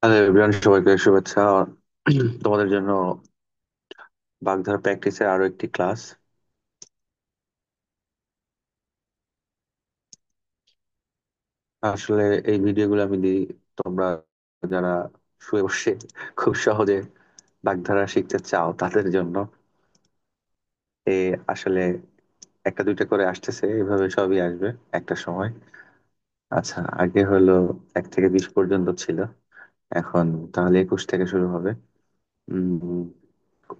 Hello everyone, সবাইকে শুভেচ্ছা। তোমাদের জন্য বাগধারা প্র্যাকটিসের আরো একটি ক্লাস। আসলে এই ভিডিওগুলো আমি দিই তোমরা যারা শুয়ে বসে খুব সহজে বাগধারা শিখতে চাও তাদের জন্য। এ আসলে একটা দুইটা করে আসতেছে, এভাবে সবই আসবে একটা সময়। আচ্ছা, আগে হলো 1 থেকে 20 পর্যন্ত ছিল, এখন তাহলে 21 থেকে শুরু হবে। উম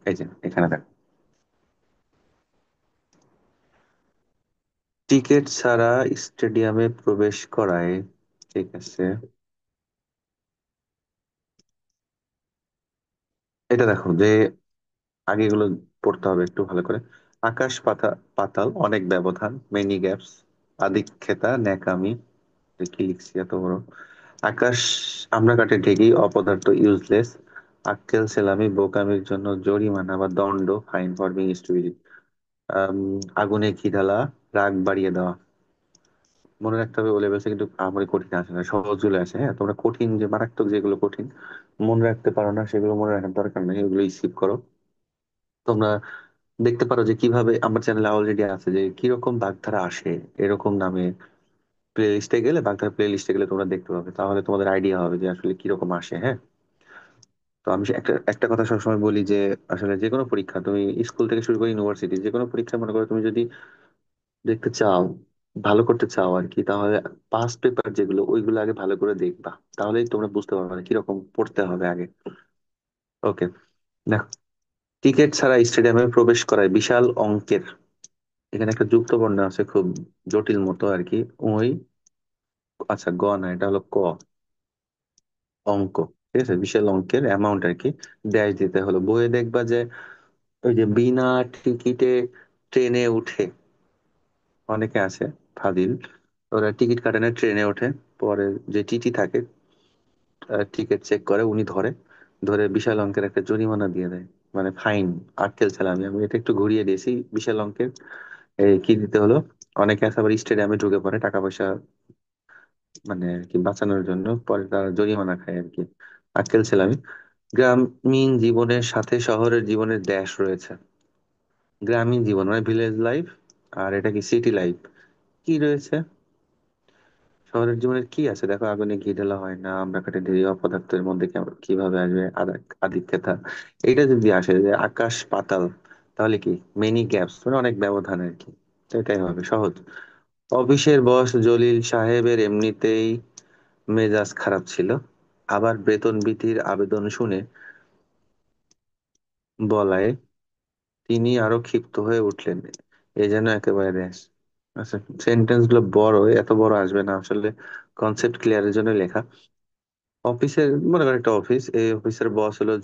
এই যে এখানে দেখ, টিকিট ছাড়া স্টেডিয়ামে প্রবেশ করায়। ঠিক আছে, এটা দেখো যে আগে এগুলো পড়তে হবে একটু ভালো করে। আকাশ পাতাল অনেক ব্যবধান, মেনি গ্যাপস, আদিক্ষেতা ন্যাকামি। এটা কি লিখছি এত বড়? আকাশ আমরা কাটে ঢেকি, অপদার্থ ইউজলেস, আক্কেল সেলামি বোকামির জন্য জরিমানা বা দণ্ড, ফাইন ফর বিং স্টুপিড। আগুনে ঘি ঢালা, রাগ বাড়িয়ে দেওয়া। মনে রাখতে হবে বলে বলছে, কিন্তু আমার কঠিন আসে না, সহজ চলে আসে। হ্যাঁ, তোমরা কঠিন যে মারাত্মক যেগুলো কঠিন মনে রাখতে পারো না, সেগুলো মনে রাখার দরকার নেই, এগুলো স্কিপ করো। তোমরা দেখতে পারো যে কিভাবে আমার চ্যানেলে অলরেডি আছে যে কিরকম বাগধারা আসে, এরকম নামে প্লে লিস্টে গেলে, বাগধারা প্লে লিস্টে গেলে তোমরা দেখতে পাবে, তাহলে তোমাদের আইডিয়া হবে যে আসলে কিরকম আসে। হ্যাঁ, তো আমি একটা একটা কথা সবসময় বলি যে আসলে যে কোনো পরীক্ষা, তুমি স্কুল থেকে শুরু করে ইউনিভার্সিটি, যে কোনো পরীক্ষা মনে করো তুমি যদি দেখতে চাও, ভালো করতে চাও আর কি, তাহলে পাস্ট পেপার যেগুলো ওইগুলো আগে ভালো করে দেখবা, তাহলেই তোমরা বুঝতে পারবে কিরকম পড়তে হবে আগে। ওকে, দেখো, টিকিট ছাড়া স্টেডিয়ামে প্রবেশ করায় বিশাল অঙ্কের। এখানে একটা যুক্ত বর্ণ আছে খুব জটিল মতো আর কি। ওই, আচ্ছা গ না, এটা হলো ক, অঙ্ক। ঠিক আছে, বিশাল অঙ্কের অ্যামাউন্ট আর কি। ড্যাশ দিতে হলো, বইয়ে দেখবা যে ওই যে বিনা টিকিটে ট্রেনে উঠে অনেকে আছে ফাদিল, ওরা টিকিট কাটে না, ট্রেনে ওঠে। পরে যে টিটি থাকে, টিকিট চেক করে, উনি ধরে ধরে বিশাল অঙ্কের একটা জরিমানা দিয়ে দেয়, মানে ফাইন। আটকেল ছেলামি, আমি এটা একটু ঘুরিয়ে দিয়েছি, বিশাল অঙ্কের এই কি দিতে হলো। অনেকে আছে আবার স্টেডিয়ামে ঢুকে পড়ে টাকা পয়সা মানে আর কি বাঁচানোর জন্য, পরে তারা জরিমানা খায় আর কি। আক্কেল ছেলামি। গ্রামীণ জীবনের সাথে শহরের জীবনের ড্যাশ রয়েছে। গ্রামীণ জীবন মানে ভিলেজ লাইফ, আর এটা কি সিটি লাইফ। কি রয়েছে শহরের জীবনের, কি আছে দেখো, আগুনে ঘি ঢালা হয় না, আমরা কাটে ঢেরি অপদার্থের মধ্যে কিভাবে আসবে আদিক্যতা। এইটা যদি আসে যে আকাশ পাতাল, তাহলে কি মেনি গ্যাপস মানে অনেক ব্যবধান আর কি। তো এটাই হবে সহজ। অফিসের বস জলিল সাহেবের এমনিতেই মেজাজ খারাপ ছিল, আবার বেতন বৃদ্ধির আবেদন শুনে বলায় তিনি আরো ক্ষিপ্ত হয়ে উঠলেন। এ যেন একেবারে র্যাশ। আচ্ছা, সেন্টেন্স গুলো বড়, এত বড় আসবে না আসলে, কনসেপ্ট ক্লিয়ারের জন্য লেখা। অফিসের, মনে করেন একটা অফিস, এই অফিসের বস হলো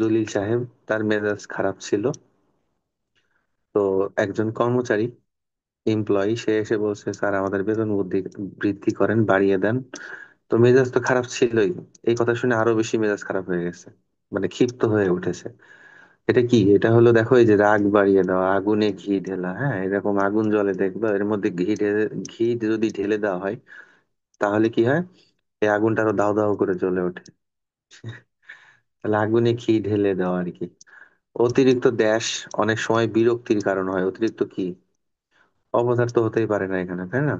জলিল সাহেব। তার মেজাজ খারাপ ছিল। তো একজন কর্মচারী, এমপ্লয়ি, সে এসে বলছে, স্যার আমাদের বেতন বৃদ্ধি বৃদ্ধি করেন, বাড়িয়ে দেন। তো মেজাজ তো খারাপ ছিলই, এই কথা শুনে আরো বেশি মেজাজ খারাপ হয়ে গেছে, মানে ক্ষিপ্ত হয়ে উঠেছে। এটা কি, এটা হলো দেখো এই যে রাগ বাড়িয়ে দেওয়া, আগুনে ঘি ঢেলা। হ্যাঁ, এরকম আগুন জলে দেখবা, এর মধ্যে ঘি যদি ঢেলে দেওয়া হয়, তাহলে কি হয়, এই আগুনটা আরো দাও দাও করে জ্বলে ওঠে। তাহলে আগুনে ঘি ঢেলে দেওয়া আর কি। অতিরিক্ত ড্যাশ অনেক সময় বিরক্তির কারণ হয়। অতিরিক্ত কি, অপদার্থ হতেই পারে না এখানে, তাই না?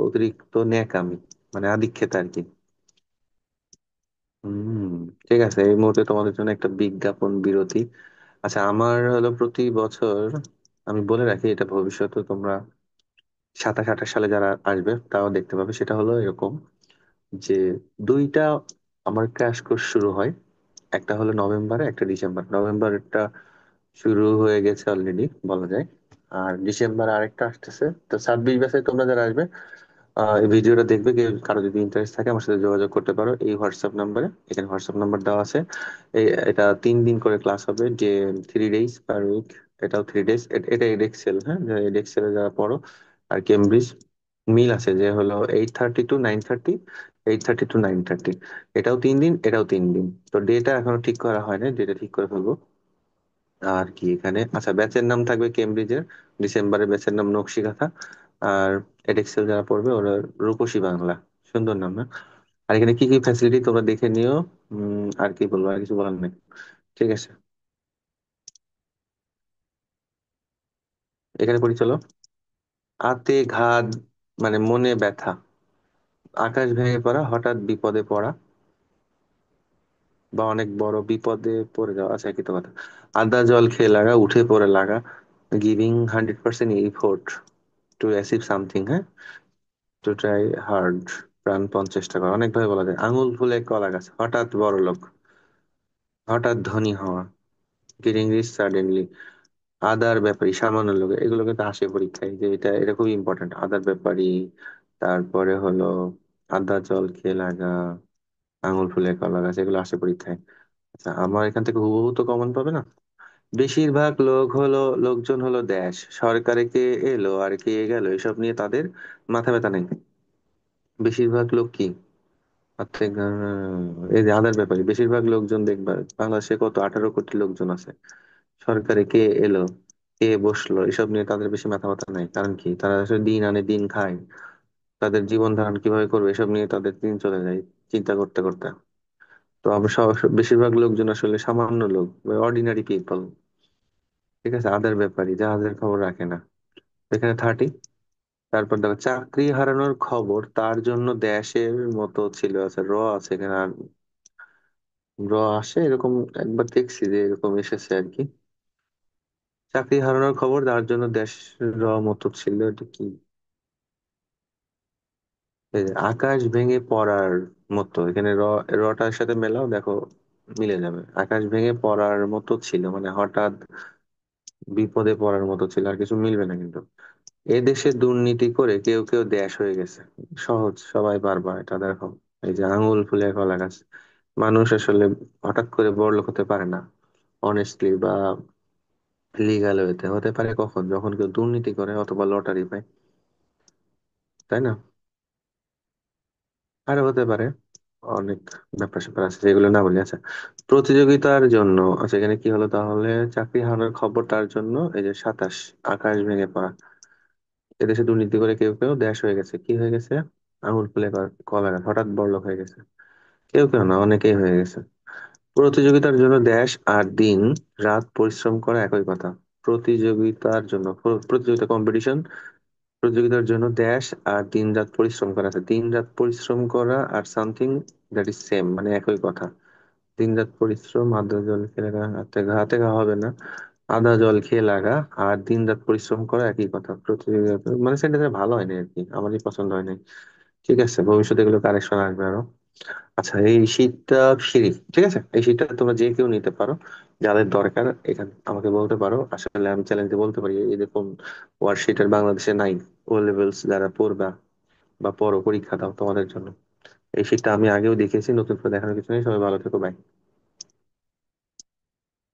অতিরিক্ত ন্যাকামি মানে আদিক্ষেতা আর কি। হম, ঠিক আছে, এই মুহূর্তে তোমাদের জন্য একটা বিজ্ঞাপন বিরতি। আচ্ছা, আমার হলো প্রতি বছর, আমি বলে রাখি এটা ভবিষ্যতে তোমরা 27-28 সালে যারা আসবে তাও দেখতে পাবে, সেটা হলো এরকম যে দুইটা আমার ক্র্যাশ কোর্স শুরু হয়। একটা হলো নভেম্বরে, একটা ডিসেম্বর। নভেম্বরটা শুরু হয়ে গেছে অলরেডি বলা যায়, আর ডিসেম্বর আরেকটা আসতেছে। তো 26 ব্যাচে তোমরা যারা আসবে, এই ভিডিওটা দেখবে, কেউ কারো যদি ইন্টারেস্ট থাকে আমার সাথে যোগাযোগ করতে পারো এই হোয়াটসঅ্যাপ নাম্বারে। এখানে হোয়াটসঅ্যাপ নাম্বার দেওয়া আছে। এটা 3 দিন করে ক্লাস হবে, যে 3 ডেজ পার উইক। এটাও 3 ডেজ। এটা এডেক্সেল, হ্যাঁ, এডেক্সেল যারা পড়ো আর কেমব্রিজ, মিল আছে যে হলো 8:30 to 9:30, 8:30 to 9:30। এটাও 3 দিন, এটাও 3 দিন। তো ডেটা এখনো ঠিক করা হয় না, ডেটা ঠিক করে ফেলবো। আর কি এখানে, আচ্ছা, ব্যাচের নাম থাকবে কেমব্রিজের ডিসেম্বরের ব্যাচের নাম নকশি কাঁথা। আর এডেক্সেল যারা পড়বে ওরা রূপসী বাংলা। সুন্দর নাম না? আর এখানে কি কি ফ্যাসিলিটি তোমরা দেখে নিও। আর কি বলবো, আর কিছু বলার নেই। ঠিক আছে, এখানে পড়ি চলো। আতে ঘাত, মানে মনে ব্যথা। আকাশ ভেঙে পড়া, হঠাৎ বিপদে পড়া বা অনেক বড় বিপদে পড়ে যাওয়া, আচ্ছা একই তো কথা। আদা জল খেয়ে লাগা, উঠে পড়ে লাগা। Giving 100% effort to achieve something, হ্যাঁ। টু ট্রাই হার্ড, প্রাণপণ চেষ্টা করা, অনেক ভাবে বলা যায়। আঙুল ফুলে কলা গাছ, হঠাৎ বড় লোক, হঠাৎ ধনী হওয়া। Getting rich suddenly. আদার ব্যাপারী, সামান্য লোক, এগুলো কিন্তু আসে পরীক্ষায়, যে এটা খুব ইম্পর্টেন্ট। আদার ব্যাপারী, তারপরে হলো আদা জল খেয়ে লাগা, আঙুল ফুলে কলা গাছ, এগুলো আসে পরীক্ষায়। আচ্ছা, আমার এখান থেকে হুবহু তো কমন পাবে না। বেশিরভাগ লোকজন হলো দেশ, সরকারে কে এলো আর কে গেল এসব নিয়ে তাদের মাথা ব্যথা নেই। বেশিরভাগ লোক কি, অর্ধেক, এই যে আদার ব্যাপারে, বেশিরভাগ লোকজন দেখবা বাংলাদেশে কত 18 কোটি লোকজন আছে। সরকারে কে এলো, কে বসলো, এসব নিয়ে তাদের বেশি মাথা ব্যথা নাই। কারণ কি, তারা আসলে দিন আনে দিন খায়। তাদের জীবন ধারণ কিভাবে করবে এসব নিয়ে তাদের দিন চলে যায় চিন্তা করতে করতে। তো আমরা বেশিরভাগ লোকজন আসলে সামান্য লোক, অর্ডিনারি পিপল। ঠিক আছে, আদার ব্যাপারী, জাহাজের খবর রাখে না। এখানে 30। তারপর দেখো, চাকরি হারানোর খবর তার জন্য দেশের মতো ছিল, আছে র আছে এখানে। আর র আসে এরকম, একবার দেখছি যে এরকম এসেছে আর কি। চাকরি হারানোর খবর তার জন্য দেশ র মতো ছিল, এটা কি? এই যে আকাশ ভেঙে পড়ার মতো, এখানে রটার সাথে মেলাও, দেখো মিলে যাবে। আকাশ ভেঙে পড়ার মতো ছিল মানে হঠাৎ বিপদে পড়ার মতো ছিল, আর কিছু মিলবে না কিন্তু। এ দেশে দুর্নীতি করে কেউ কেউ দেশ হয়ে গেছে। সহজ, সবাই পারবা এটা, দেখো। এই যে আঙুল ফুলে কলা গাছ। মানুষ আসলে হঠাৎ করে বড়লোক হতে পারে না অনেস্টলি বা লিগাল ওয়েতে। হতে পারে কখন, যখন কেউ দুর্নীতি করে অথবা লটারি পায়, তাই না? আরো হতে পারে অনেক ব্যাপার স্যাপার আছে যেগুলো না বলি। আচ্ছা, প্রতিযোগিতার জন্য, আচ্ছা এখানে কি হলো তাহলে? চাকরি হারানোর খবর তার জন্য, এই যে 27, আকাশ ভেঙে পড়া। এদেশে দুর্নীতি করে কেউ কেউ দেশ হয়ে গেছে, কি হয়ে গেছে? আঙুল ফুলে কলা গাছ, হঠাৎ বড়লোক হয়ে গেছে। কেউ কেউ না, অনেকেই হয়ে গেছে। প্রতিযোগিতার জন্য দেশ আর দিন রাত পরিশ্রম করা, একই কথা। প্রতিযোগিতার জন্য, প্রতিযোগিতা, কম্পিটিশন। প্রতিযোগিতার জন্য দেশ আর দিন রাত পরিশ্রম করা আছে। দিন রাত পরিশ্রম করা আর সামথিং দ্যাট ইজ সেম, মানে একই কথা। দিন রাত পরিশ্রম, আদা জল খেয়ে লাগা, হাতে ঘা হবে না। আদা জল খেয়ে লাগা আর দিন রাত পরিশ্রম করা একই কথা। প্রতিযোগিতা, মানে সেন্টেন্স ভালো হয়নি আর কি, আমারই পছন্দ হয়নি। ঠিক আছে, ভবিষ্যতে এগুলো কারেকশন আসবে আরো। আচ্ছা, এই শীটটা ফ্রি। ঠিক আছে, এই শীটটা তোমরা যে কেউ নিতে পারো, যাদের দরকার এখানে আমাকে বলতে পারো। আসলে আমি চ্যালেঞ্জে বলতে পারি এরকম ওয়ার্কশিটের বাংলাদেশে নাই। ও লেভেলস যারা পড়বা বা পড়ো, পরীক্ষা দাও, তোমাদের জন্য এই শীটটা আমি আগেও দেখেছি, নতুন করে দেখানোর কিছু নেই। সবাই ভালো থেকো, বাই।